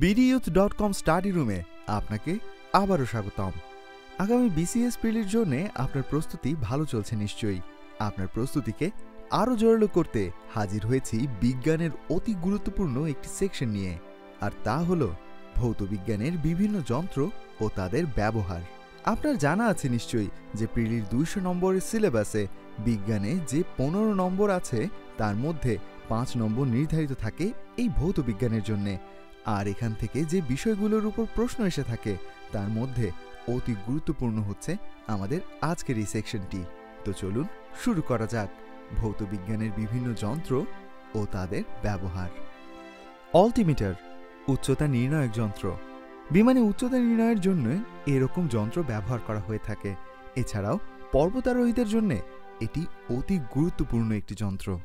BDYouth.com study রুমে আপনাকে আবারও স্বাগতম। আগামী BCS প্রিলির জন্য আপনার প্রস্তুতি ভালো চলছে নিশ্চয়ই। আপনার প্রস্তুতিকে আরও জোরালো করতে হাজির হয়েছি বিজ্ঞানের অতি গুরুত্বপূর্ণ একটি সেকশন নিয়ে, আর তা হলো ভৌতবিজ্ঞানের বিভিন্ন যন্ত্র ও তাদের ব্যবহার। আপনার জানা আছে নিশ্চয়ই যে প্রিলির 200 নম্বরের সিলেবাসে বিজ্ঞানে যে 15 নম্বর আছে তার মধ্যে 5 নম্বর নির্ধারিত থাকে এই ভৌতবিজ্ঞানের জন্যে, আর এখান থেকে যে বিষয়গুলোর উপর প্রশ্ন এসে থাকে তার মধ্যে অতি গুরুত্বপূর্ণ হচ্ছে আমাদের আজকের এই সেকশনটি। তো চলুন শুরু করা যাক ভৌতবিজ্ঞানের বিভিন্ন যন্ত্র ও তাদের ব্যবহার। অল্টিমিটার, উচ্চতা নির্ণায়ক যন্ত্র। বিমানে উচ্চতা নির্ণয়ের জন্য এরকম যন্ত্র ব্যবহার করা হয়ে থাকে। এছাড়াও পর্বতারোহীদের জন্য এটি অতি গুরুত্বপূর্ণ একটি যন্ত্র।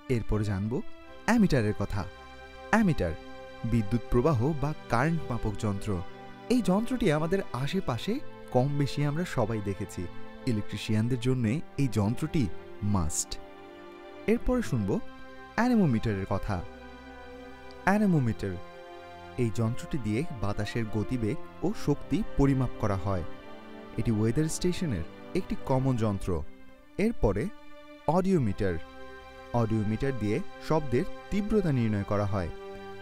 এরপর জানব অ্যামিটারের কথা। অ্যামিটার বিদ্যুৎ প্রবাহ বা কারেন্ট মাপক যন্ত্র। এই যন্ত্রটি আমাদের আশেপাশে কম বেশি আমরা সবাই দেখেছি। ইলেকট্রিশিয়ানদের জন্য এই যন্ত্রটি মাস্ট। এরপরে শুনব অ্যানেমোমিটারের কথা। অ্যানেমোমিটার এই যন্ত্রটি দিয়ে বাতাসের গতিবেগ ও শক্তি পরিমাপ করা হয়। এটি ওয়েদার স্টেশনের একটি কমন যন্ত্র। এরপরে অডিওমিটার। অডিওমিটার দিয়ে শব্দের তীব্রতা নির্ণয় করা হয়।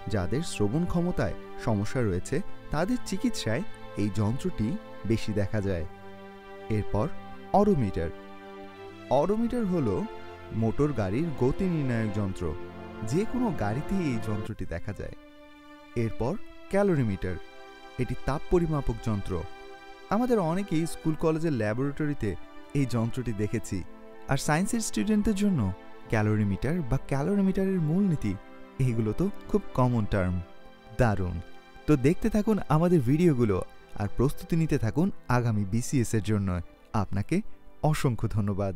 যাদের শ্রবণ ক্ষমতায় সমস্যা রয়েছে তাদের চিকিৎসায় এই যন্ত্রটি বেশি দেখা যায়। এরপর অডোমিটার। অডোমিটার হলো মোটর গাড়ির গতি নির্ণায়ক যন্ত্র। যে কোনো গাড়িতেই এই যন্ত্রটি দেখা যায়। এরপর ক্যালোরিমিটার। এটি তাপ পরিমাপক যন্ত্র। আমাদের অনেকেই স্কুল কলেজের ল্যাবরেটরিতে এই যন্ত্রটি দেখেছি। আর সায়েন্সের স্টুডেন্টদের জন্য ক্যালোরিমিটার বা ক্যালোরিমিটারের মূলনীতি এইগুলো তো খুব কমন টার্ম। দারুণ! তো দেখতে থাকুন আমাদের ভিডিওগুলো আর প্রস্তুতি নিতে থাকুন আগামী BCS এর জন্য। আপনাকে অসংখ্য ধন্যবাদ।